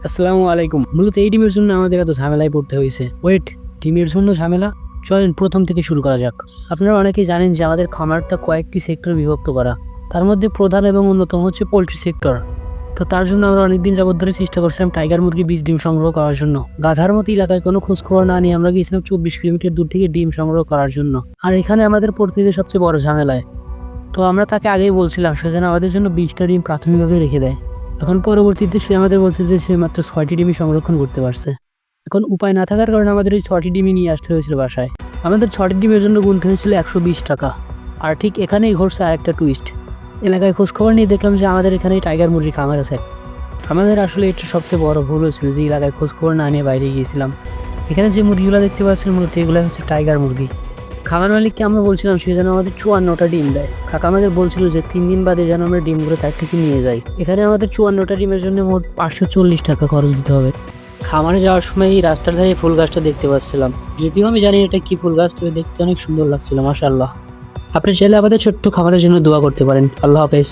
আসসালামু আলাইকুম। মূলত এই ডিমের জন্য আমাদের এত ঝামেলায় পড়তে হয়েছে। ওয়েট, ডিমের জন্য ঝামেলা? চলেন প্রথম থেকে শুরু করা যাক। আপনারা অনেকেই জানেন যে আমাদের খামারটা কয়েকটি সেক্টর বিভক্ত করা, তার মধ্যে প্রধান এবং অন্যতম হচ্ছে পোলট্রি সেক্টর। তো তার জন্য আমরা অনেকদিন যাবত ধরে চেষ্টা করছিলাম টাইগার মুরগি বীজ ডিম সংগ্রহ করার জন্য। গাধার মতো এলাকায় কোনো খোঁজখবর না নিয়ে আমরা গিয়েছিলাম 24 কিলোমিটার দূর থেকে ডিম সংগ্রহ করার জন্য। আর এখানে আমাদের পড়তে সবচেয়ে বড় ঝামেলায়। তো আমরা তাকে আগেই বলছিলাম সে যেন আমাদের জন্য 20টা ডিম প্রাথমিকভাবে রেখে দেয়। এখন পরবর্তীতে সে আমাদের বলছে যে সে মাত্র 6টি ডিমই সংরক্ষণ করতে পারছে। এখন উপায় না থাকার কারণে আমাদের এই 6টি ডিমই নিয়ে আসতে হয়েছিল বাসায়। আমাদের 6টি ডিমের জন্য গুনতে হয়েছিল 120 টাকা। আর ঠিক এখানেই ঘটছে আরেকটা টুইস্ট। এলাকায় খোঁজখবর নিয়ে দেখলাম যে আমাদের এখানে টাইগার মুরগি খামার আছে। আমাদের আসলে এটা সবচেয়ে বড় ভুল হয়েছিল যে এলাকায় খোঁজখবর না নিয়ে বাইরে গিয়েছিলাম। এখানে যে মুরগিগুলো দেখতে পাচ্ছেন মূলত এগুলো হচ্ছে টাইগার মুরগি। খামার মালিককে আমরা বলছিলাম সে যেন আমাদের 54টা ডিম দেয়। কাকা আমাদের বলছিল যে 3 দিন বাদে যেন আমরা ডিমগুলো 4 থেকে নিয়ে যাই। এখানে আমাদের 54টা ডিমের জন্য মোট 540 টাকা খরচ দিতে হবে। খামারে যাওয়ার সময় এই রাস্তার ধারে ফুল গাছটা দেখতে পাচ্ছিলাম। যদিও আমি জানি এটা কি ফুল গাছ, তবে দেখতে অনেক সুন্দর লাগছিল, মাশাআল্লাহ। আপনি চাইলে আমাদের ছোট্ট খামারের জন্য দোয়া করতে পারেন। আল্লাহ হাফেজ।